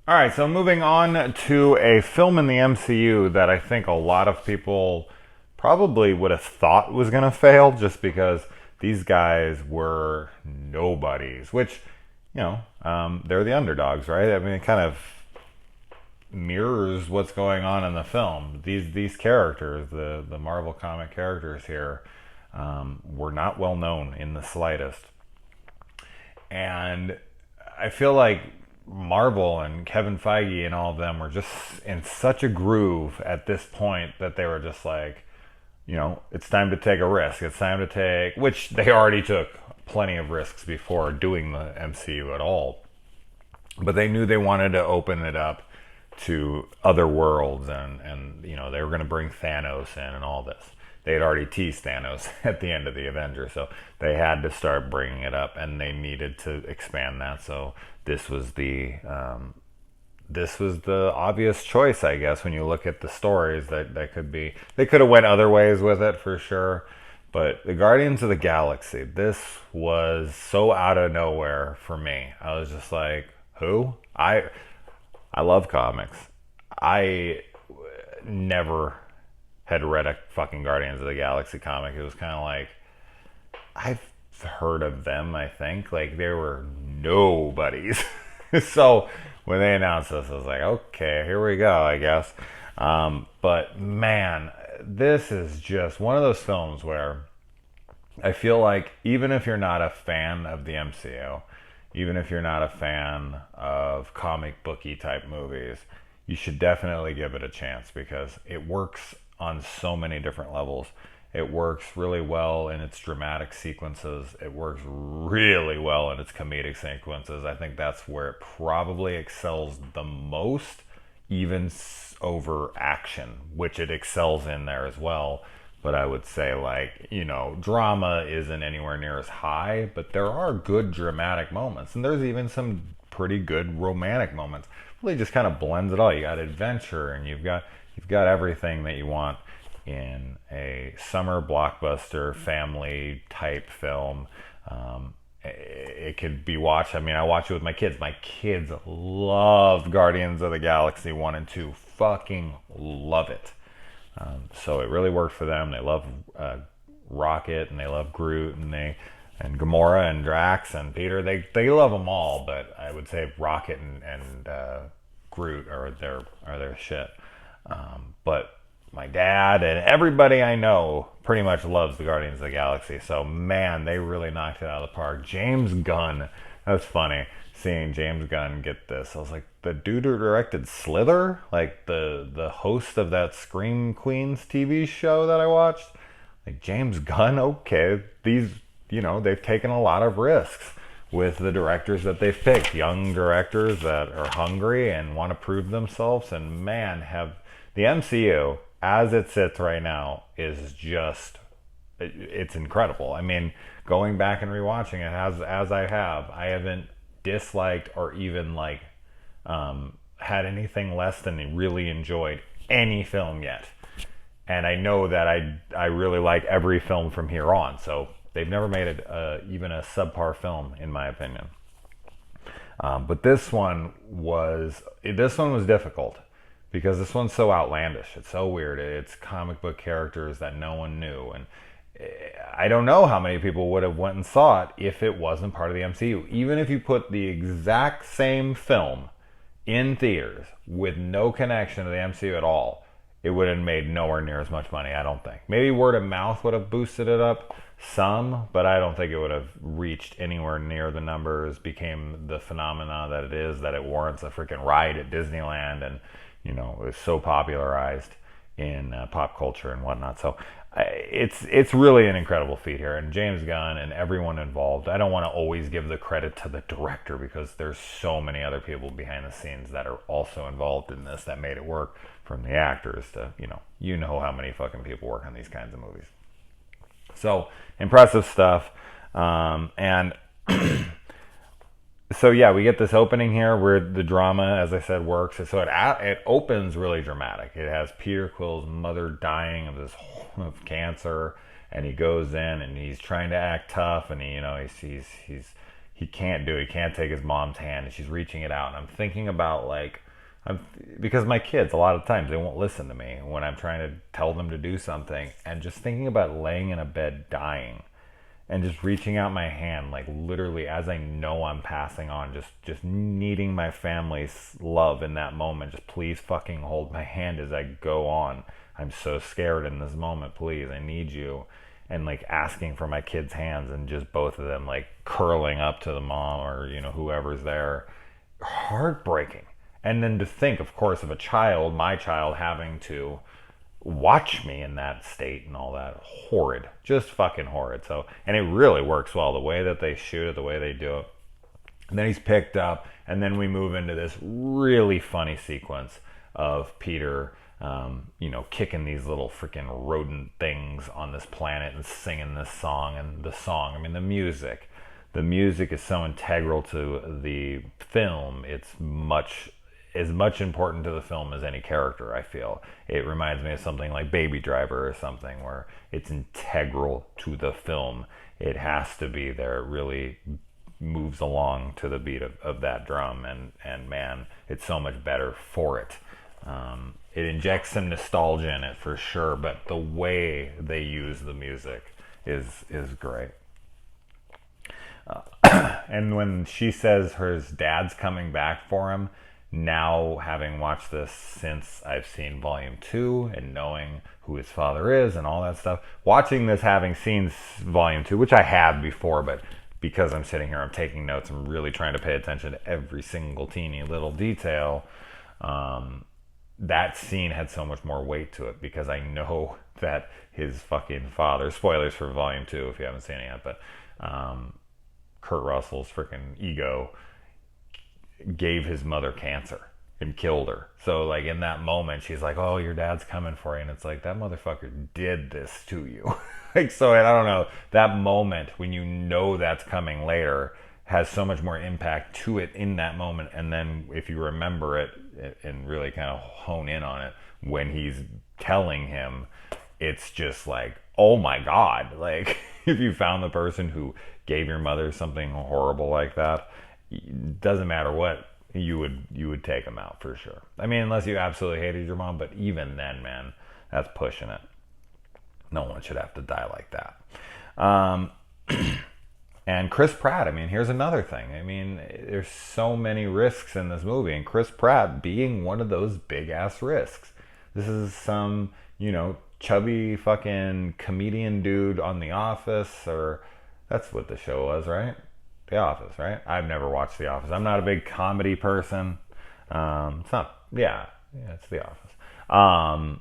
All right, so moving on to a film in the MCU that I think a lot of people probably would have thought was going to fail just because these guys were nobodies, which, they're the underdogs, right? I mean, it kind of mirrors what's going on in the film. These characters, the Marvel comic characters here, were not well known in the slightest. And I feel like Marvel and Kevin Feige and all of them were just in such a groove at this point that they were just like, it's time to take a risk. It's time to take, which they already took plenty of risks before doing the MCU at all. But they knew they wanted to open it up to other worlds, and they were going to bring Thanos in and all this. They had already teased Thanos at the end of the Avengers, so they had to start bringing it up, and they needed to expand that. So this was the obvious choice, I guess, when you look at the stories that could be. They could have went other ways with it for sure, but the Guardians of the Galaxy, this was so out of nowhere for me. I was just like, who? I love comics. I never had read a fucking Guardians of the Galaxy comic. It was kind of like, I've heard of them, I think. Like, they were nobodies. So when they announced this, I was like, okay, here we go, I guess. But man, this is just one of those films where I feel like even if you're not a fan of the MCU, even if you're not a fan of comic booky type movies, you should definitely give it a chance because it works on so many different levels. It works really well in its dramatic sequences. It works really well in its comedic sequences. I think that's where it probably excels the most, even over action, which it excels in there as well. But I would say, like, drama isn't anywhere near as high, but there are good dramatic moments. And there's even some pretty good romantic moments. Really just kind of blends it all. You got adventure, and you've got everything that you want in a summer blockbuster family type film. It could be watched. I mean, I watch it with my kids. My kids love Guardians of the Galaxy 1 and 2. Fucking love it. So it really worked for them. They love Rocket, and they love Groot, and Gamora and Drax and Peter. They love them all, but I would say Rocket and Groot are their shit. But my dad and everybody I know pretty much loves the Guardians of the Galaxy. So man, they really knocked it out of the park. James Gunn, that's funny. Seeing James Gunn get this, I was like, the dude who directed Slither, like the host of that Scream Queens TV show that I watched, like James Gunn. Okay, they've taken a lot of risks with the directors that they've picked, young directors that are hungry and want to prove themselves. And man, have the MCU as it sits right now is just, it's incredible. I mean, going back and rewatching it as I haven't disliked or even had anything less than really enjoyed any film yet. And I know that I really like every film from here on. So they've never made it even a subpar film, in my opinion. But this one was difficult because this one's so outlandish. It's so weird. It's comic book characters that no one knew, and I don't know how many people would have went and saw it if it wasn't part of the MCU. Even if you put the exact same film in theaters with no connection to the MCU at all, it would have made nowhere near as much money, I don't think. Maybe word of mouth would have boosted it up some, but I don't think it would have reached anywhere near the numbers, became the phenomena that it is, that it warrants a freaking ride at Disneyland, and it was so popularized in pop culture and whatnot. So it's really an incredible feat here, and James Gunn and everyone involved. I don't want to always give the credit to the director because there's so many other people behind the scenes that are also involved in this that made it work, from the actors to how many fucking people work on these kinds of movies. So impressive stuff. And so yeah, we get this opening here where the drama, as I said, works. So it opens really dramatic. It has Peter Quill's mother dying of cancer, and he goes in and he's trying to act tough, and he's he can't do it. He can't take his mom's hand, and she's reaching it out. And I'm thinking about like, because my kids, a lot of times, they won't listen to me when I'm trying to tell them to do something. And just thinking about laying in a bed dying and just reaching out my hand, like literally as I know I'm passing on, just needing my family's love in that moment. Just please fucking hold my hand as I go on. I'm so scared in this moment. Please, I need you. And like asking for my kids' hands, and just both of them like curling up to the mom or, you know, whoever's there. Heartbreaking. And then to think, of course, of a child, my child, having to watch me in that state and all that. Horrid. Just fucking horrid. So, and it really works well. The way that they shoot it, the way they do it. And then he's picked up, and then we move into this really funny sequence of Peter, you know, kicking these little freaking rodent things on this planet and singing this song. And the song, I mean, the music is so integral to the film. It's as much important to the film as any character, I feel. It reminds me of something like Baby Driver or something, where it's integral to the film. It has to be there. It really moves along to the beat of that drum, and man, it's so much better for it. It injects some nostalgia in it for sure, but the way they use the music is great. And when she says her dad's coming back for him, now having watched this since I've seen Volume 2 and knowing who his father is and all that stuff, watching this having seen Volume 2, which I have before, but because I'm sitting here, I'm taking notes, I'm really trying to pay attention to every single teeny little detail. That scene had so much more weight to it because I know that his fucking father, spoilers for Volume 2 if you haven't seen it yet, but Kurt Russell's freaking ego gave his mother cancer and killed her. So like in that moment, she's like, oh, your dad's coming for you. And it's like, that motherfucker did this to you. Like, so I don't know, that moment when you know that's coming later has so much more impact to it in that moment. And then if you remember it and really kind of hone in on it, when he's telling him, it's just like, oh my God. Like if you found the person who gave your mother something horrible like that, doesn't matter what, you would take them out for sure. I mean, unless you absolutely hated your mom, but even then, man, that's pushing it. No one should have to die like that. And Chris Pratt, I mean, here's another thing. I mean, there's so many risks in this movie, and Chris Pratt being one of those big ass risks. This is some, you know, chubby fucking comedian dude on The Office, or that's what the show was, right? The Office, right? I've never watched The Office. I'm not a big comedy person. It's not, yeah, it's The Office.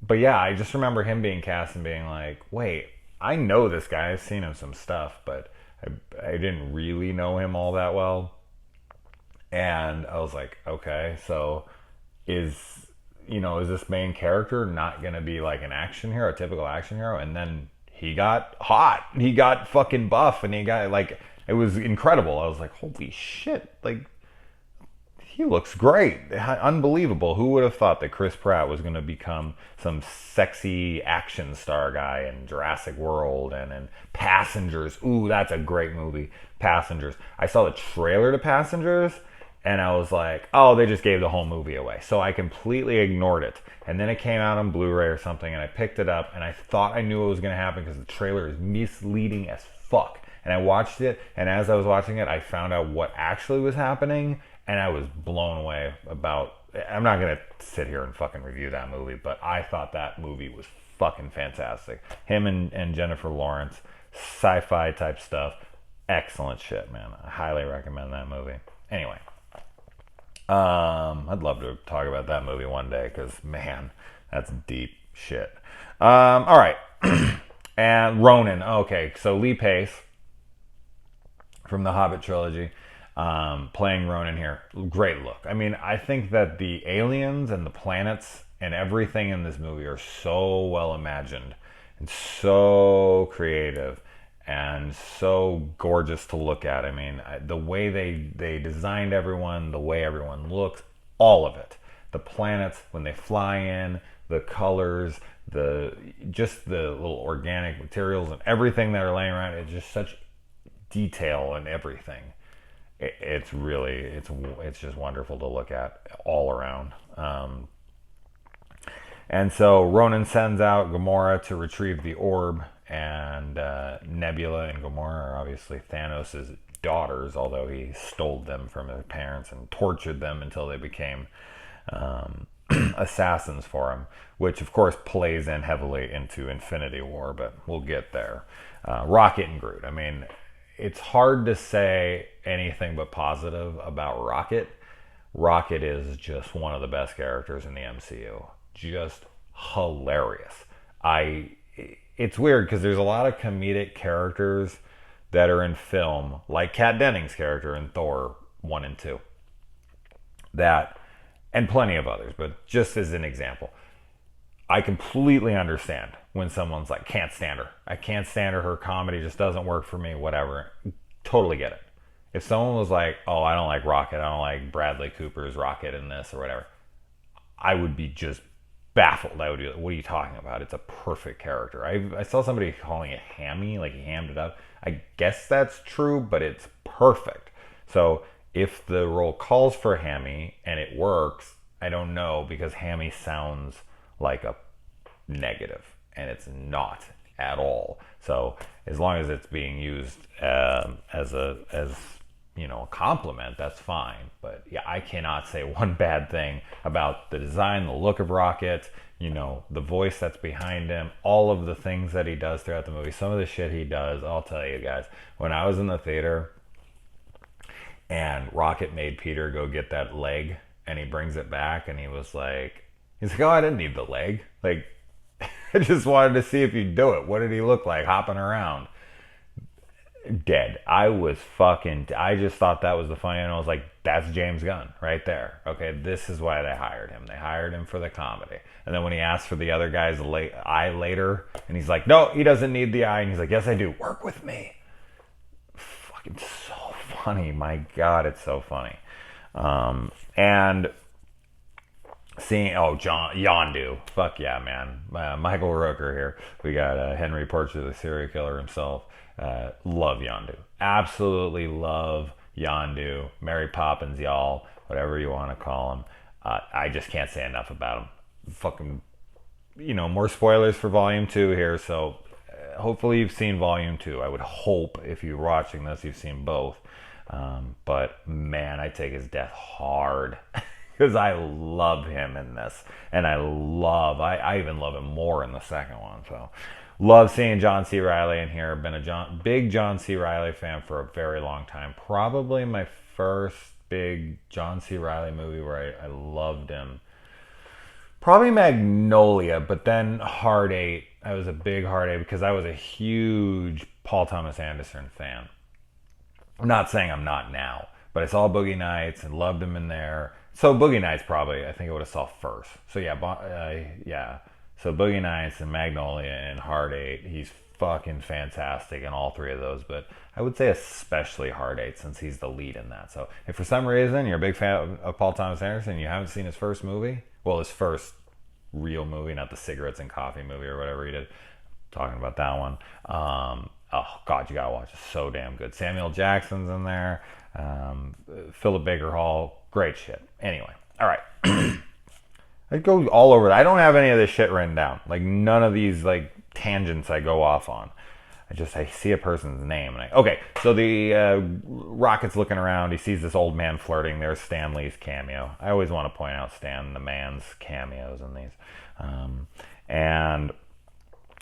But yeah, I just remember him being cast and being like, wait, I know this guy. I've seen him some stuff, but I didn't really know him all that well. And I was like, okay, so is this main character not going to be like an action hero, a typical action hero? And then he got hot. He got fucking buff, and he got like, it was incredible. I was like, holy shit, like, he looks great. Unbelievable. Who would have thought that Chris Pratt was going to become some sexy action star guy in Jurassic World and in Passengers? Ooh, that's a great movie, Passengers. I saw the trailer to Passengers, and I was like, oh, they just gave the whole movie away. So I completely ignored it. And then it came out on Blu-ray or something, and I picked it up, and I thought I knew what was going to happen because the trailer is misleading as fuck. And I watched it, and as I was watching it, I found out what actually was happening, and I was blown away about... I'm not going to sit here and fucking review that movie, but I thought that movie was fucking fantastic. Him and Jennifer Lawrence, sci-fi type stuff, excellent shit, man. I highly recommend that movie. Anyway, I'd love to talk about that movie one day, because, man, that's deep shit. All right. And Ronan. Okay, so Lee Pace from the Hobbit trilogy, playing Ronan here. Great look. I mean, I think that the aliens and the planets and everything in this movie are so well imagined and so creative and so gorgeous to look at. I mean, the way they designed everyone, the way everyone looks, all of it. The planets, when they fly in, the colors, just the little organic materials and everything that are laying around, it's just such detail and everything. It's really it's just wonderful to look at all around. And so Ronan sends out Gamora to retrieve the orb, and Nebula and Gamora are obviously Thanos' daughters, although he stole them from his parents and tortured them until they became assassins for him, which of course plays in heavily into Infinity War, but we'll get there. Rocket and Groot. I mean, it's hard to say anything but positive about Rocket. Rocket is just one of the best characters in the MCU. Just hilarious. It's weird because there's a lot of comedic characters that are in film, like Kat Dennings' character in Thor 1 and 2. That, and plenty of others, but just as an example, I completely understand when someone's like, can't stand her. I can't stand her. Her comedy just doesn't work for me, whatever. Totally get it. If someone was like, oh, I don't like Rocket, I don't like Bradley Cooper's Rocket in this or whatever, I would be just baffled. I would be like, what are you talking about? It's a perfect character. I saw somebody calling it hammy, like he hammed it up. I guess that's true, but it's perfect. So if the role calls for hammy and it works, I don't know, because hammy sounds like a negative, and it's not at all. So as long as it's being used as a compliment, that's fine. But yeah, I cannot say one bad thing about the design, the look of Rocket, the voice that's behind him, all of the things that he does throughout the movie. Some of the shit he does, I'll tell you guys, when I was in the theater and Rocket made Peter go get that leg and he brings it back and he's like, oh, I didn't need the leg. Like, I just wanted to see if you'd do it. What did he look like hopping around? Dead. I just thought that was the funny, and I was like, that's James Gunn right there. Okay, this is why they hired him. They hired him for the comedy. And then when he asked for the other guy's eye later, and he's like, no, he doesn't need the eye. And he's like, yes, I do. Work with me. Fucking so funny. My God, it's so funny. And seeing, Yondu. Fuck yeah, man. Michael Rooker here. We got Henry Portrait, the serial killer himself. Love Yondu. Absolutely love Yondu. Mary Poppins, y'all. Whatever you want to call him. I just can't say enough about him. Fucking, more spoilers for Volume 2 here, so hopefully you've seen Volume 2. I would hope if you're watching this, you've seen both. But man, I take his death hard. Because I love him in this. And I even love him more in the second one. So, love seeing John C. Reilly in here. Been a big John C. Reilly fan for a very long time. Probably my first big John C. Reilly movie where I loved him. Probably Magnolia, but then Hard Eight. I was a big Hard Eight because I was a huge Paul Thomas Anderson fan. I'm not saying I'm not now, but I saw Boogie Nights and loved him in there. So Boogie Nights probably, I think I would have saw first. So yeah. So Boogie Nights and Magnolia and Hard Eight, he's fucking fantastic in all three of those. But I would say especially Hard Eight since he's the lead in that. So if for some reason you're a big fan of Paul Thomas Anderson and you haven't seen his first movie, well, his first real movie, not the cigarettes and coffee movie or whatever he did, talking about that one. Oh God, you gotta watch it. It's so damn good. Samuel Jackson's in there. Philip Baker Hall. Great shit. Anyway, all right. I go all over that. I don't have any of this shit written down. Like none of these like tangents I go off on. I see a person's name and okay. So the Rocket's looking around. He sees this old man flirting. There's Stan Lee's cameo. I always want to point out Stan the man's cameos in these. And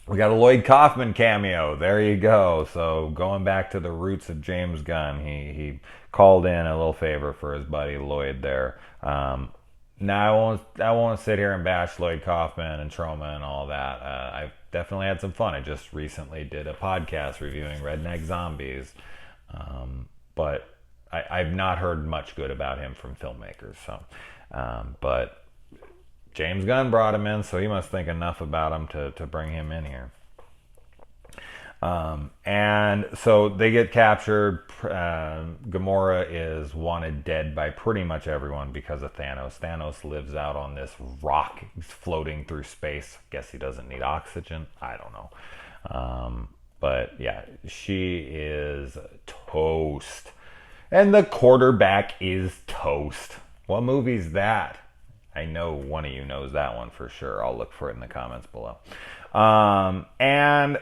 we got a Lloyd Kaufman cameo. There you go. So going back to the roots of James Gunn, he called in a little favor for his buddy Lloyd there. Now I won't sit here and bash Lloyd Kaufman and Troma and all that. I've definitely had some fun. I just recently did a podcast reviewing Redneck Zombies, but I've not heard much good about him from filmmakers. So, but James Gunn brought him in, so he must think enough about him to bring him in here. And so they get captured. Gamora is wanted dead by pretty much everyone because of Thanos. Thanos lives out on this rock. He's floating through space. Guess he doesn't need oxygen. I don't know. But yeah, she is toast. And the quarterback is toast. What movie's that? I know one of you knows that one for sure. I'll look for it in the comments below. And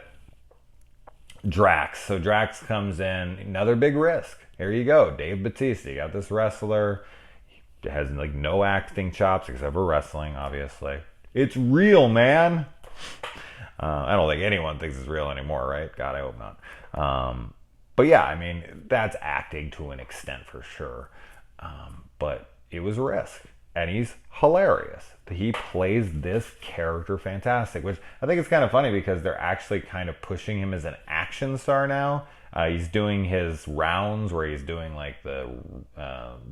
Drax. So Drax comes in. Another big risk. Here you go. Dave Bautista. You got this wrestler. He has like no acting chops except for wrestling, obviously. It's real, man. I don't think anyone thinks it's real anymore, right? God, I hope not. But yeah, I mean, that's acting to an extent for sure. But it was a risk. And he's hilarious. He plays this character fantastic, which I think is kind of funny because they're actually kind of pushing him as an action star now. He's doing his rounds where he's doing like the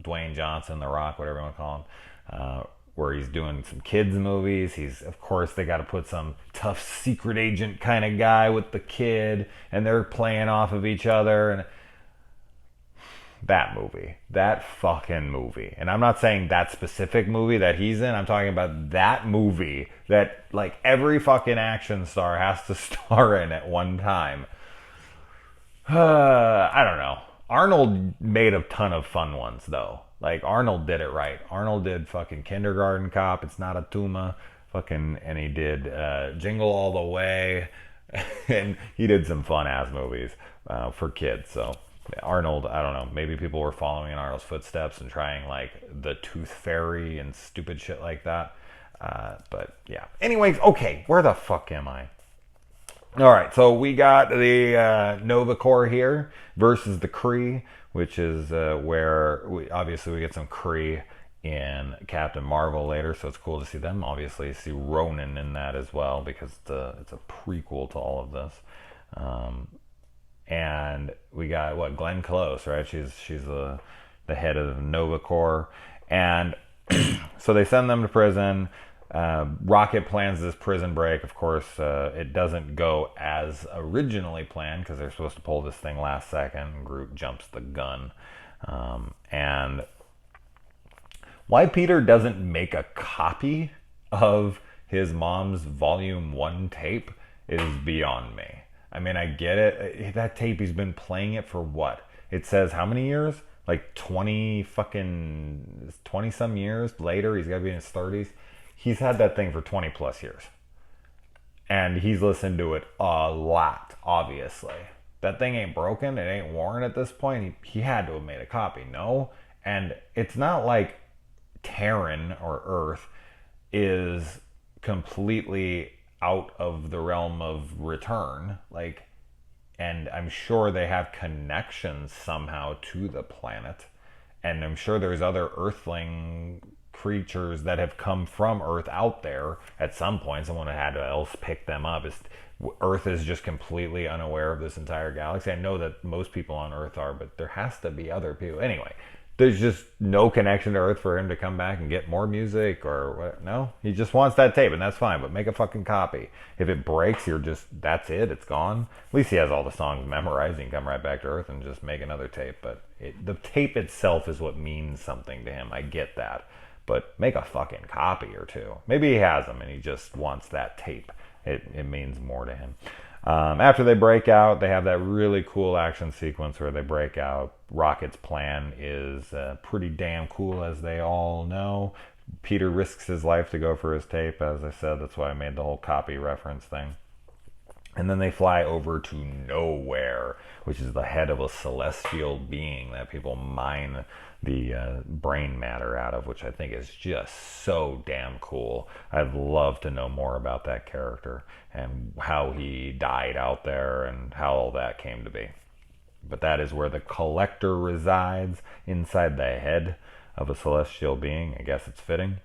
Dwayne Johnson, The Rock, whatever you want to call him, where he's doing some kids movies. He's, of course, they got to put some tough secret agent kind of guy with the kid, and they're playing off of each other. And that movie, that fucking movie, and I'm not saying that specific movie that he's in, I'm talking about that movie that like every fucking action star has to star in at one time. I don't know. Arnold made a ton of fun ones though. Like Arnold did it right. Arnold did fucking Kindergarten Cop, It's Not a Tuma, fucking, and he did Jingle All the Way, and he did some fun ass movies for kids. So Arnold, I don't know, maybe people were following in Arnold's footsteps and trying like the Tooth Fairy and stupid shit like that. But yeah. Anyways, okay, where the fuck am I? All right, so we got the Nova Corps here versus the Kree, which is where we get some Kree in Captain Marvel later, so it's cool to see them. Obviously, see Ronan in that as well because it's a prequel to all of this. And we got Glenn Close, right? She's the head of Nova Corps, and so they send them to prison. Rocket plans this prison break. Of course, it doesn't go as originally planned because they're supposed to pull this thing last second. Groot jumps the gun, and why Peter doesn't make a copy of his mom's Volume 1 tape is beyond me. I mean, I get it. That tape, he's been playing it for what? It says how many years? Like 20 some years later. He's got to be in his 30s. He's had that thing for 20 plus years. And he's listened to it a lot, obviously. That thing ain't broken. It ain't worn at this point. He had to have made a copy, no? And it's not like Terran or Earth is completely out of the realm of return, like, and I'm sure they have connections somehow to the planet, and I'm sure there's other earthling creatures that have come from Earth out there at some point. Someone had to else pick them up. Earth is just completely unaware of this entire galaxy. I know that most people on Earth are, but there has to be other people. Anyway, there's just no connection to Earth for him to come back and get more music or what? No, he just wants that tape, and that's fine, but make a fucking copy. If it breaks, that's it, it's gone. At least he has all the songs memorized. He can come right back to Earth and just make another tape, but the tape itself is what means something to him. I get that, but make a fucking copy or two. Maybe he has them and he just wants that tape. It means more to him. After they break out, they have that really cool action sequence where they break out. Rocket's plan is pretty damn cool, as they all know. Peter risks his life to go for his tape, as I said. That's why I made the whole copy reference thing. And then they fly over to Nowhere, which is the head of a celestial being that people mine the brain matter out of, which I think is just so damn cool. I'd love to know more about that character and how he died out there and how all that came to be. But that is where the Collector resides, inside the head of a celestial being. I guess it's fitting.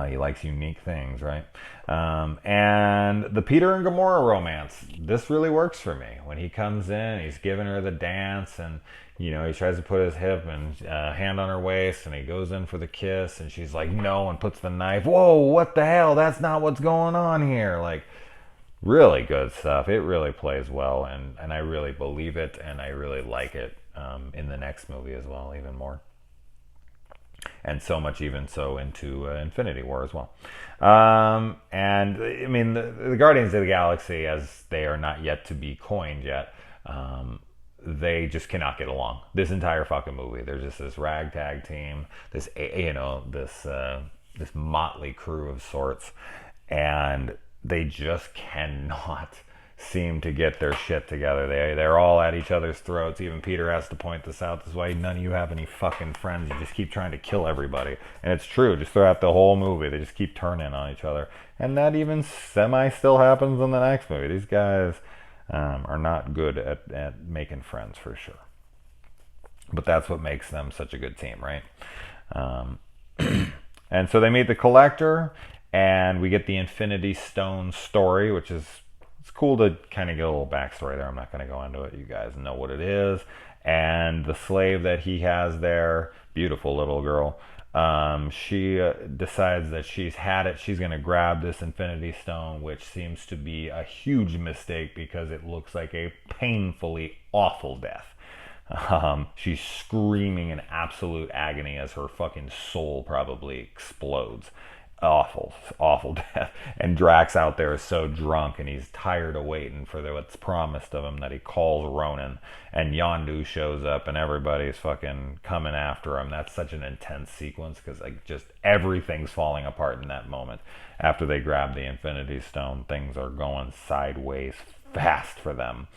He likes unique things, right? And the Peter and Gamora romance, this really works for me. When he comes in, he's giving her the dance, and he tries to put his hip and hand on her waist, and he goes in for the kiss, and she's like, no, and puts the knife. Whoa, what the hell? That's not what's going on here. Like, really good stuff. It really plays well, and I really believe it, and I really like it in the next movie as well, even more. and so much even so into Infinity War as well. And I mean, the Guardians of the Galaxy, as they are not yet to be coined yet, they just cannot get along. This entire fucking movie, they're just this ragtag team, this this motley crew of sorts, and they just cannot seem to get their shit together. They're all at each other's throats. Even Peter has to point this out. This is why none of you have any fucking friends. You just keep trying to kill everybody. And it's true. Just throughout the whole movie, they just keep turning on each other. And that even semi still happens in the next movie. These guys are not good at making friends for sure. But that's what makes them such a good team, right? And so they meet the Collector, and we get the Infinity Stone story, which is it's cool to kind of get a little backstory there. I'm not going to go into it. You guys know what it is. And the slave that he has there, beautiful little girl, she decides that she's had it. She's going to grab this Infinity Stone, which seems to be a huge mistake because it looks like a painfully awful death. She's screaming in absolute agony as her fucking soul probably explodes. Awful death. And Drax out there is so drunk and he's tired of waiting for what's promised of him that he calls Ronan, and Yondu shows up and everybody's fucking coming after him. That's such an intense sequence because like just everything's falling apart in that moment. After they grab the Infinity Stone, things are going sideways fast for them.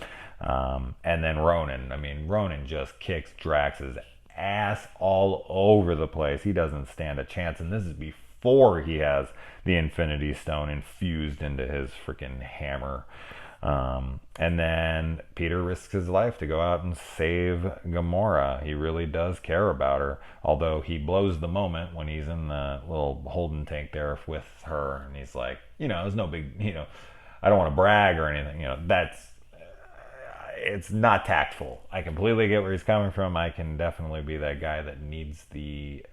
And then Ronan just kicks Drax's ass all over the place. He doesn't stand a chance, and this is before he has the Infinity Stone infused into his freaking hammer. And then Peter risks his life to go out and save Gamora. He really does care about her, although he blows the moment when he's in the little holding tank there with her, and he's like, there's no big, I don't want to brag or anything, it's not tactful. I completely get where he's coming from. I can definitely be that guy that needs the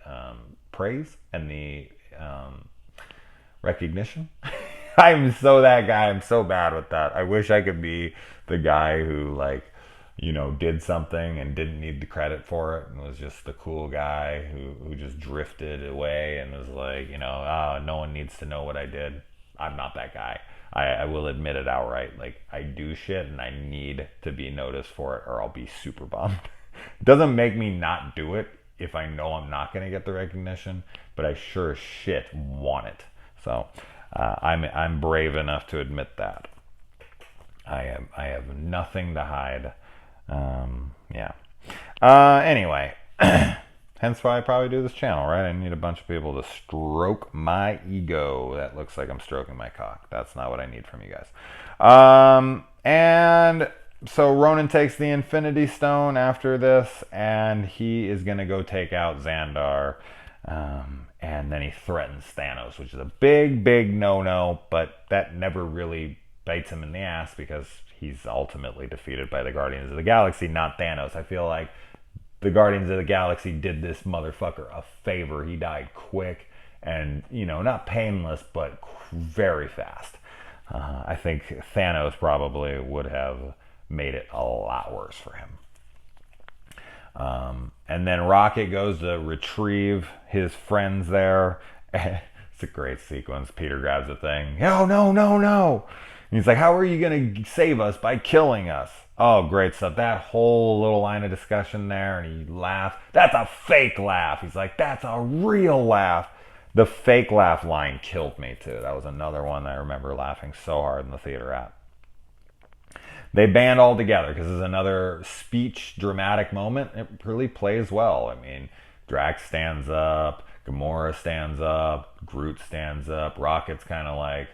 praise and the recognition. I'm so that guy. I'm so bad with that. I wish I could be the guy who did something and didn't need the credit for it and was just the cool guy who just drifted away and was like, no one needs to know what I did. I'm not that guy. I will admit it outright. Like, I do shit and I need to be noticed for it or I'll be super bummed. It doesn't make me not do it if I know I'm not going to get the recognition, but I sure as shit want it. So I'm brave enough to admit that. I have nothing to hide. Yeah. Anyway. Hence why I probably do this channel, right? I need a bunch of people to stroke my ego. That looks like I'm stroking my cock. That's not what I need from you guys. And so Ronan takes the Infinity Stone after this, and he is going to go take out Xandar. And then he threatens Thanos, which is a big, big no-no, but that never really bites him in the ass because he's ultimately defeated by the Guardians of the Galaxy, not Thanos. I feel like the Guardians of the Galaxy did this motherfucker a favor. He died quick and, not painless, but very fast. I think Thanos probably would have made it a lot worse for him. And then Rocket goes to retrieve his friends there. It's a great sequence. Peter grabs the thing. No. And he's like, how are you going to save us by killing us? Oh, great stuff. That whole little line of discussion there, and he laughs. That's a fake laugh. He's like, that's a real laugh. The fake laugh line killed me, too. That was another one that I remember laughing so hard in the theater at. They band all together because it's another speech, dramatic moment. It really plays well. I mean, Drax stands up, Gamora stands up, Groot stands up, Rocket's kind of like,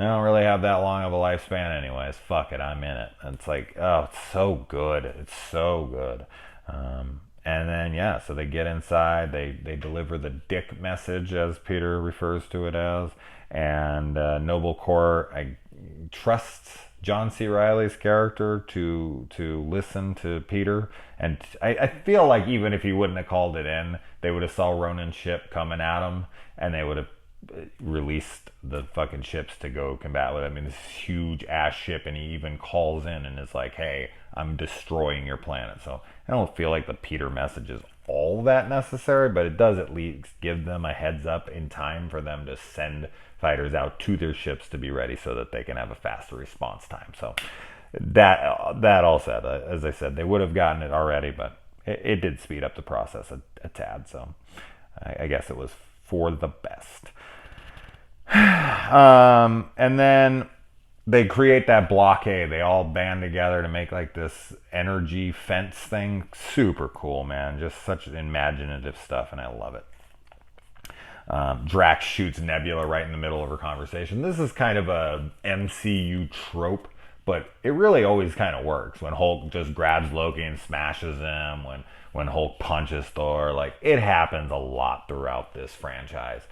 I don't really have that long of a lifespan anyways. Fuck it, I'm in it. And it's like, oh, it's so good. It's so good. And then, so they get inside. They deliver the dick message, as Peter refers to it as. And Noble Corps trusts John C. Reilly's character to listen to Peter. And I feel like even if he wouldn't have called it in, they would have saw Ronan's ship coming at him, and they would have released the fucking ships to go combat with. I mean, this huge ass ship, and he even calls in and is like, hey, I'm destroying your planet. So I don't feel like the Peter message is all that necessary, but it does at least give them a heads up in time for them to send fighters out to their ships to be ready so that they can have a faster response time. So that all said, as I said, they would have gotten it already, but it did speed up the process a tad. So I guess it was for the best. And then they create that blockade. They all band together to make like this energy fence thing. Super cool, man. Just such imaginative stuff, and I love it. Drax shoots Nebula right in the middle of her conversation. This is kind of a MCU trope, but it really always kind of works. When Hulk just grabs Loki and smashes him, when Hulk punches Thor, like it happens a lot throughout this franchise.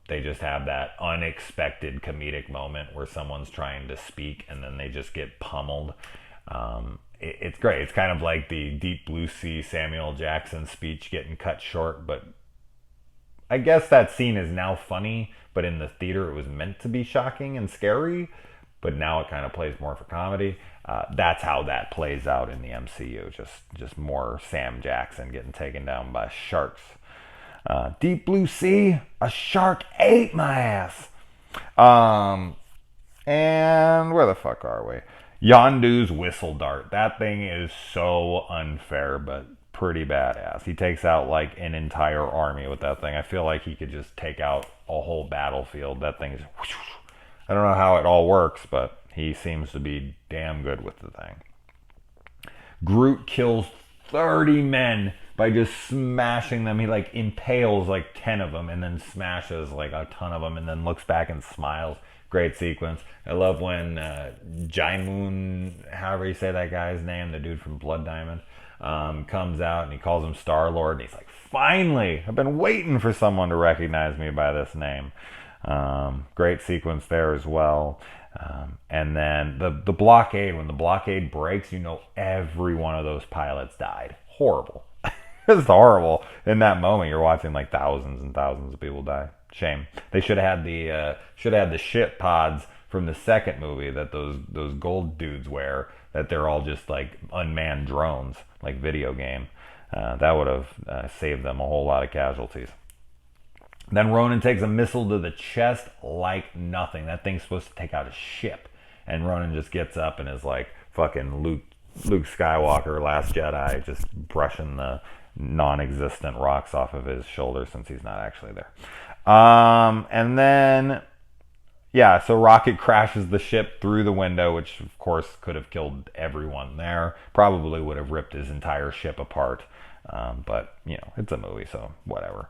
They just have that unexpected comedic moment where someone's trying to speak and then they just get pummeled. It's great. It's kind of like the Deep Blue Sea Samuel Jackson speech getting cut short, but I guess that scene is now funny, but in the theater it was meant to be shocking and scary, but now it kind of plays more for comedy. That's how that plays out in the MCU. Just more Sam Jackson getting taken down by sharks. Deep Blue Sea, a shark ate my ass. And where the fuck are we? Yondu's whistle dart. That thing is so unfair, but pretty badass. He takes out like an entire army with that thing. I feel like he could just take out a whole battlefield. That thing is... I don't know how it all works, but he seems to be damn good with the thing. Groot kills 30 men by just smashing them. He like impales like 10 of them and then smashes like a ton of them and then looks back and smiles. Great sequence. I love when Jaemoon, however you say that guy's name, the dude from Blood Diamond, comes out and he calls him Star-Lord and he's like, finally, I've been waiting for someone to recognize me by this name. Great sequence there as well. And then the blockade, when the blockade breaks, you know every one of those pilots died. Horrible. It's horrible. In that moment, you're watching like thousands and thousands of people die. Shame. They should have had the ship pods from the second movie that those gold dudes wear. That they're all just like unmanned drones, like video game. That would have saved them a whole lot of casualties. Then Ronan takes a missile to the chest like nothing. That thing's supposed to take out a ship. And Ronan just gets up and is like fucking Luke Skywalker, Last Jedi, just brushing the non-existent rocks off of his shoulder since he's not actually there. And then, yeah, so Rocket crashes the ship through the window, which of course could have killed everyone there. Probably would have ripped his entire ship apart. But, you know, it's a movie, so whatever.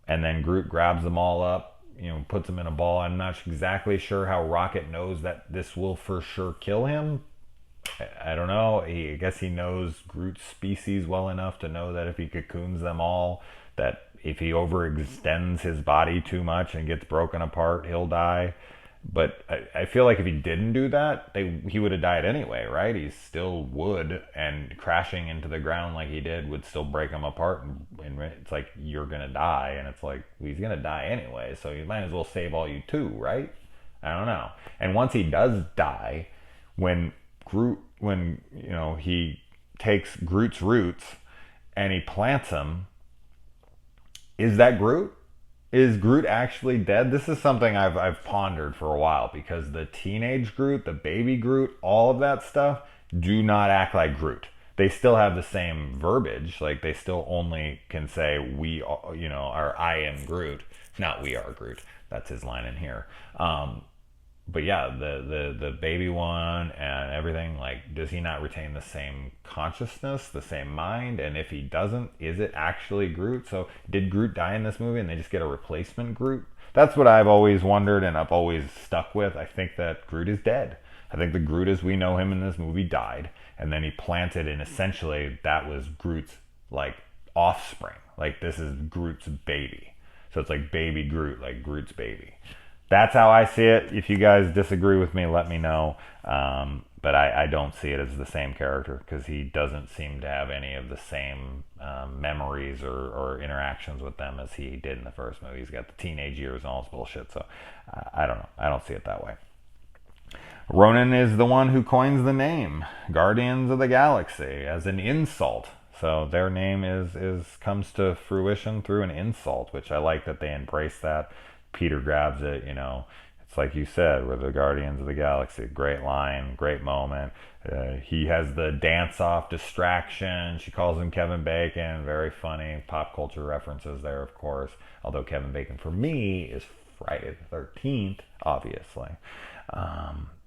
And then Groot grabs them all up, you know, puts them in a ball. I'm not exactly sure how Rocket knows that this will for sure kill him. I don't know. I guess he knows Groot's species well enough to know that if he cocoons them all, that if he overextends his body too much and gets broken apart, he'll die. But I feel like if he didn't do that, he would have died anyway, right? He still would, and crashing into the ground like he did would still break him apart. And it's like, you're going to die, and it's like, well, he's going to die anyway, so you might as well save all you too, right? I don't know. And once he does die, when you know, he takes Groot's roots and he plants them, is that Groot? Is Groot actually dead? This is something I've pondered for a while, because the teenage Groot, the baby Groot, all of that stuff do not act like Groot. They still have the same verbiage. Like, they still only can say we are, you know, or I am Groot, not we are Groot. That's his line in here. But yeah, the baby one and everything, like, does he not retain the same consciousness, the same mind? And if he doesn't, is it actually Groot? So did Groot die in this movie and they just get a replacement Groot? That's what I've always wondered and I've always stuck with. I think that Groot is dead. I think the Groot as we know him in this movie died. And then he planted, and essentially that was Groot's, like, offspring. Like, this is Groot's baby. So it's like baby Groot, like Groot's baby. That's how I see it. If you guys disagree with me, let me know. But I don't see it as the same character, because he doesn't seem to have any of the same memories or interactions with them as he did in the first movie. He's got the teenage years and all this bullshit. So I don't know. I don't see it that way. Ronan is the one who coins the name Guardians of the Galaxy as an insult. So their name is comes to fruition through an insult, which I like that they embrace that. Peter grabs it, you know. It's like you said, we're the Guardians of the Galaxy. Great line, great moment. He has the dance-off distraction. She calls him Kevin Bacon. Very funny. Pop culture references there, of course. Although Kevin Bacon, for me, is Friday the 13th, obviously.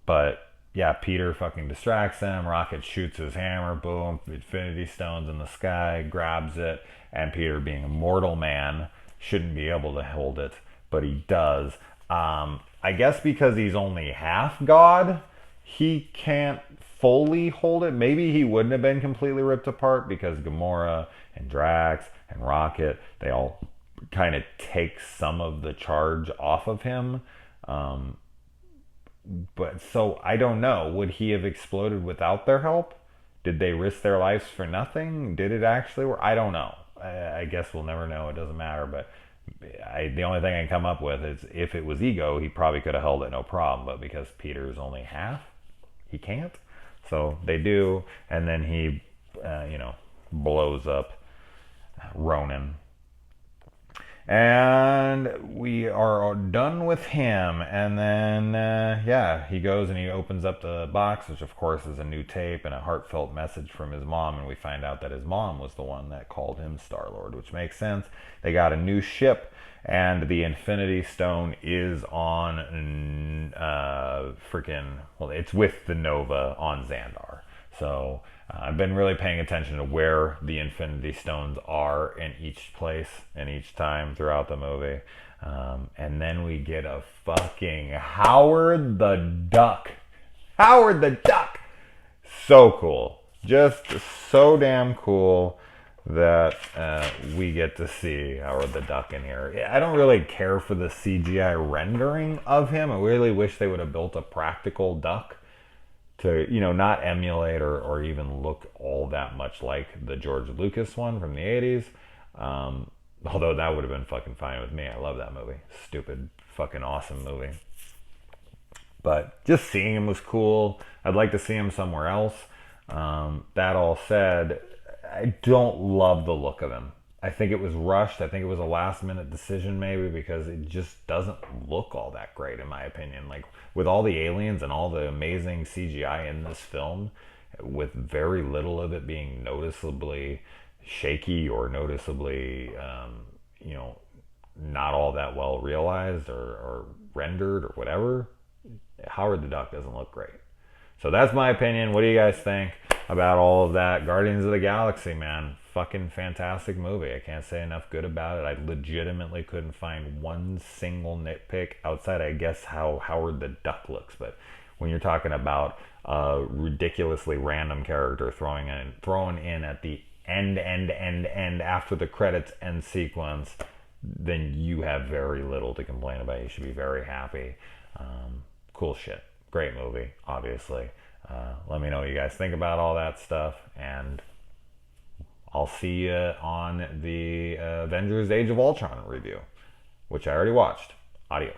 But yeah, Peter fucking distracts him. Rocket shoots his hammer. Boom. Infinity Stones in the sky. Grabs it. And Peter, being a mortal man, shouldn't be able to hold it. But he does. I guess because he's only half God, he can't fully hold it. Maybe he wouldn't have been completely ripped apart because Gamora and Drax and Rocket, they all kind of take some of the charge off of him. But so I don't know. Would he have exploded without their help? Did they risk their lives for nothing? Did it actually work? I don't know. I guess we'll never know. It doesn't matter. But the only thing I can come up with is if it was Ego, he probably could have held it no problem. But because Peter's only half, he can't. So they do, and then he, blows up Ronan. And we are done with him. And then, he goes and he opens up the box, which of course is a new tape and a heartfelt message from his mom. And we find out that his mom was the one that called him Star-Lord, which makes sense. They got a new ship, and the Infinity Stone is on it's with the Nova on Xandar. So I've been really paying attention to where the Infinity Stones are in each place and each time throughout the movie. And then we get a fucking Howard the Duck. Howard the Duck! So cool. Just so damn cool that we get to see Howard the Duck in here. I don't really care for the CGI rendering of him. I really wish they would have built a practical duck to, not emulate or even look all that much like the George Lucas one from the 80s. Although that would have been fucking fine with me. I love that movie. Stupid, fucking awesome movie. But just seeing him was cool. I'd like to see him somewhere else. That all said, I don't love the look of him. I think it was rushed. I think it was a last minute decision maybe because it just doesn't look all that great in my opinion. Like with all the aliens and all the amazing CGI in this film, with very little of it being noticeably shaky or noticeably, not all that well realized or rendered or whatever, Howard the Duck doesn't look great. So that's my opinion. What do you guys think about all of that? Guardians of the Galaxy, man. Fucking fantastic movie. I can't say enough good about it. I legitimately couldn't find one single nitpick outside, I guess, how Howard the Duck looks. But when you're talking about a ridiculously random character thrown in at the end after the credits end sequence, then you have very little to complain about. You should be very happy. Cool shit. Great movie, obviously. Let me know what you guys think about all that stuff, and I'll see you on the Avengers Age of Ultron review, which I already watched. Adios.